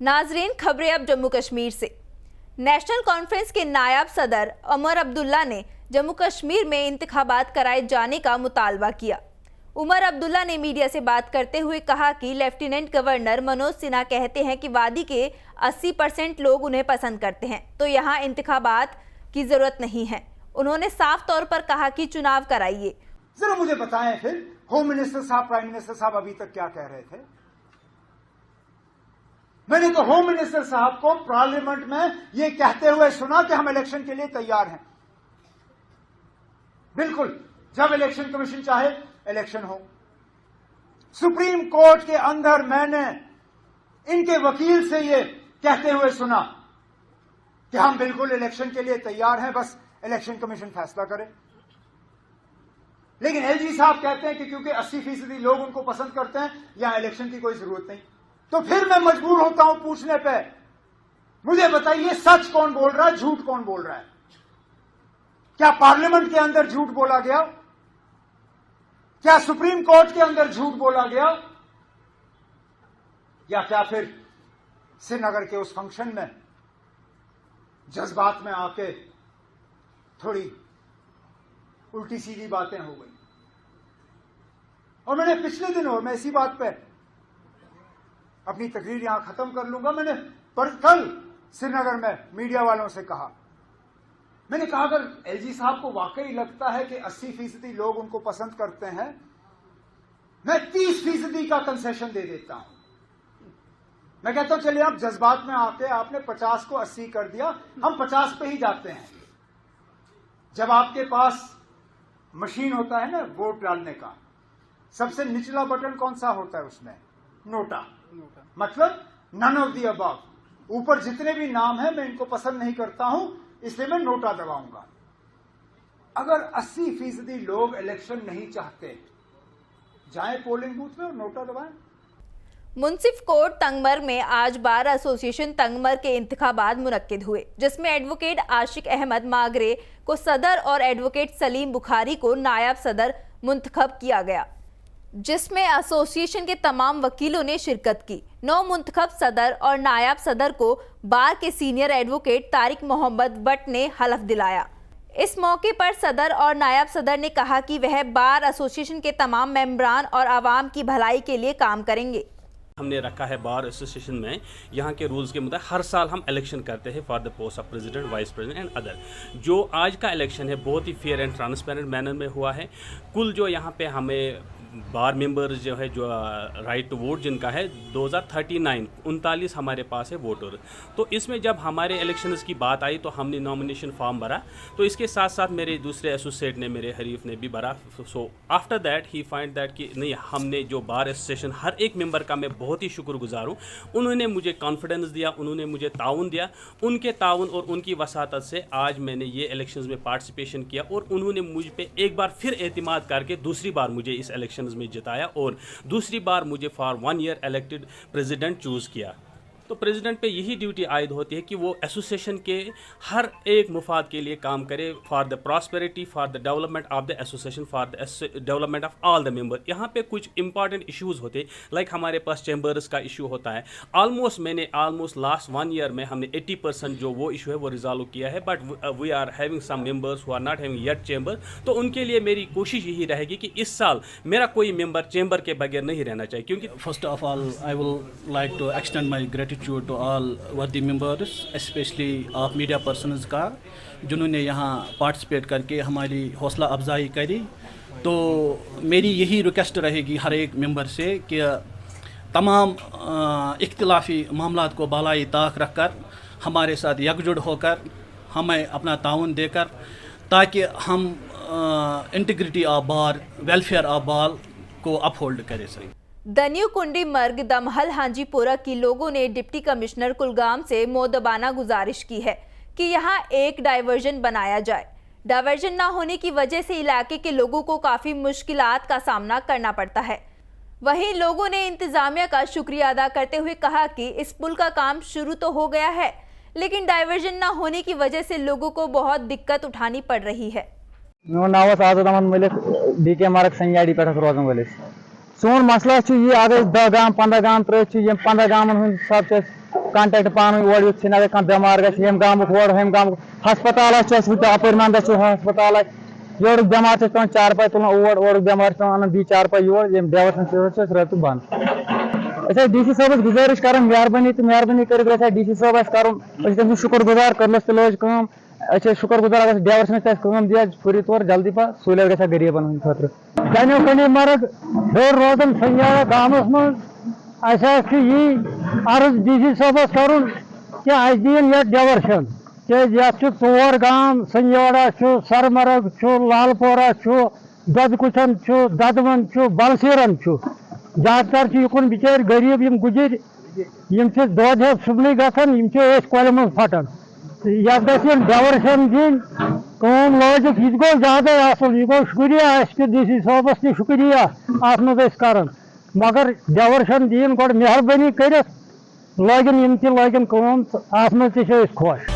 नाजरीन, खबरें अब जम्मू कश्मीर से। नेशनल कॉन्फ्रेंस के नायब सदर उमर अब्दुल्ला ने जम्मू कश्मीर में इंतखाबात कराए जाने का मुतालबा किया। उमर अब्दुल्ला ने मीडिया से बात करते हुए कहा कि लेफ्टिनेंट गवर्नर मनोज सिन्हा कहते हैं कि वादी के 80% लोग उन्हें पसंद करते हैं, तो यहाँ इंतखाबात की जरूरत नहीं है। उन्होंने साफ तौर पर कहा कि चुनाव कराइए। जरा मुझे बताएं फिर, होम मिनिस्टर साहब, प्राइम मिनिस्टर साहब अभी तक क्या कह रहे थे? मैंने तो होम मिनिस्टर साहब को पार्लियामेंट में यह कहते हुए सुना कि हम इलेक्शन के लिए तैयार हैं। बिल्कुल, जब इलेक्शन कमीशन चाहे इलेक्शन हो। सुप्रीम कोर्ट के अंदर मैंने इनके वकील से यह कहते हुए सुना कि हम बिल्कुल इलेक्शन के लिए तैयार हैं, बस इलेक्शन कमीशन फैसला करे। लेकिन एलजी साहब कहते हैं कि क्योंकि 80% लोग उनको पसंद करते हैं, यहां इलेक्शन की कोई जरूरत नहीं। तो फिर मैं मजबूर होता हूं पूछने पे, मुझे बताइए सच कौन बोल रहा है, झूठ कौन बोल रहा है? क्या पार्लियामेंट के अंदर झूठ बोला गया? क्या सुप्रीम कोर्ट के अंदर झूठ बोला गया? या क्या फिर श्रीनगर के उस फंक्शन में जज्बात में आके थोड़ी उल्टी सीधी बातें हो गई? और मैंने पिछले दिनों, मैं इसी बात पे अपनी तकरीर यहां खत्म कर लूंगा, मैंने कल श्रीनगर में मीडिया वालों से कहा, मैंने कहा अगर एलजी साहब को वाकई लगता है कि 80% लोग उनको पसंद करते हैं, मैं 30% का कंसेशन दे देता हूं। मैं कहता हूं चलिए, आप जज्बात में आके आपने 50 को 80 कर दिया, हम 50 पे ही जाते हैं। जब आपके पास मशीन होता है ना वोट डालने का, सबसे निचला बटन कौन सा होता है उसमें? नोटा। मतलब नन ऑफ द अबव। ऊपर जितने भी नाम हैं मैं इनको पसंद नहीं करता हूं, इसलिए मैं नोटा दबाऊंगा। अगर 80% लोग इलेक्शन नहीं चाहते, जाएं पोलिंग बूथ में और नोटा दबाएं। मुंसिफ कोर्ट तंगमर में आज बार एसोसिएशन तंगमर के इंतखाबात मुनक्किद हुए, जिसमें एडवोकेट आशिक अहमद मागरे को सदर और एडवोकेट सलीम बुखारी को नायब सदर मुंतखब किया गया, जिसमें एसोसिएशन के तमाम वकीलों ने शिरकत की। नौ मुंतखब सदर और नायब सदर को बार के सीनियर एडवोकेट तारिक मोहम्मद बट ने हलफ दिलाया। इस मौके पर सदर और नायब सदर ने कहा कि वह बार एसोसिएशन के तमाम मेंबरान और आवाम की भलाई के लिए काम करेंगे। हमने रखा है बार एसोसिएशन में, यहाँ के रूल्स के मुताबिक हर साल हम इलेक्शन करते हैं for the post of president, vice president and other. जो आज का इलेक्शन है बहुत ही फेयर एंड ट्रांसपेरेंट मैनर में हुआ है। कुल जो यहाँ पे हमें बार मेंबर्स जो है, जो राइट टू वोट जिनका है 2039 हमारे पास है वोटर। तो इसमें जब हमारे इलेक्शंस की बात आई तो हमने नॉमिनेशन फॉर्म भरा, तो इसके साथ साथ मेरे दूसरे एसोसिएट ने, मेरे हरीफ ने भी भरा। So after that he find that कि नहीं, हमने जो बार एसोसिएशन हर एक मेंबर का मैं बहुत ही शुक्रगुजार हूँ। उन्होंने मुझे कॉन्फिडेंस दिया, उन्होंने मुझे ताउन दिया। उनके ताउन और उनकी वसातत से आज मैंने ये इलेक्शंस में पार्टिसिपेशन किया और उन्होंने मुझ पर एक बार फिर एतमाद करके दूसरी बार मुझे इस इलेक्शन में जिताया और दूसरी बार मुझे for 1 year elected president choose किया। तो प्रेसिडेंट पे यही ड्यूटी आयद होती है कि वो एसोसिएशन के हर एक मुफाद के लिए काम करे, for the prosperity, for the development of the association, for the development of all the member. यहाँ पे कुछ इंपॉर्टेंट इश्यूज़ होते हैं, लाइक हमारे पास चैम्बर्स का इशू होता है। ऑलमोस्ट लास्ट 1 ईयर में हमने 80% जो वो इशू है वो रिजॉल्व किया है, but we are having some members who are not having yet chamber. तो उनके लिए मेरी कोशिश यही रहेगी कि इस साल मेरा कोई मेंबर चैम्बर के बगैर नहीं रहना चाहिए। क्योंकि first of all I will like to extend my gratitude to all worthy members, especially आप मीडिया पर्सनस का, जिन्होंने यहाँ पार्टिसिपेट करके हमारी हौसला अफजाई करी। तो मेरी यही रिक्वेस्ट रहेगी हर एक मेंबर से कि तमाम इख्तिलाफी मामलात को बालाई ताक रखकर हमारे साथ एकजुट होकर हमें अपना ताउन देकर, ताकि हम integrity of bar, welfare of बार को अपहोल्ड करें। सही दन्यू कुंडी मर्ग दमहल हांजीपोरा की लोगों ने डिप्टी कमिश्नर कुलगाम से मोदबाना गुजारिश की है कि यहां एक डायवर्जन बनाया जाए। डायवर्जन ना होने की वजह से इलाके के लोगों को काफ़ी मुश्किलात का सामना करना पड़ता है। वहीं लोगों ने इंतजामिया का शुक्रिया अदा करते हुए कहा कि इस पुल का काम शुरू तो हो गया है, लेकिन डायवर्जन ना होने की वजह से लोगों को बहुत दिक्कत उठानी पड़ रही है। मेरा नाम आज़ाद अहमद मलिक, डीके मार्ग संयाड़ी पे रोजन वलिस। सोन मसला यह, अगर 10 गांव 15 गांव त्रे 15 गांवन हिसाब से कांटेक्ट पान ओर युथ अगर कह बेमार गम गामुक ओर हम गामुक हस्पताल अपर मंदस हस्पताल योर बेमार पे चारपाई तुलान ओर बेमार पे दी चारपाई योर ये बेवर रत बंद डी सी साहब गुजारिश कर मेहरबानी तो मेहरबानी कर डी सी साहब कर शुक्र गुजार कर्नस तो लज कम शुक्र गुजार अगर ड्राइवर दिया पूरी तौर जल्दी पा सहूलियत ग गरीबन हंद खतर जनो कनी मर्ग हेर रोजन संजारा गामस मज यी अर्ज डी सी साहबस कर दिन ये डाइवर्शन क्या 4 गाम संजवाड़ा सरमरग लालपोरा ददकुचन ददवन बलसीरन ज्यादातर युकुन बिचार गरीब यम गुजर यम दोद सुबह गन कल मज फटान यह डाइवर्शन दिन लजिक यह गो ज्यादा असल यह गो शुक्रिया डी सी साहबस तह शुक्रिया अत मज कर मगर डाइवर्शन दिन गो मेहरबानी कर लगन यम तह लगन अत मज खुश।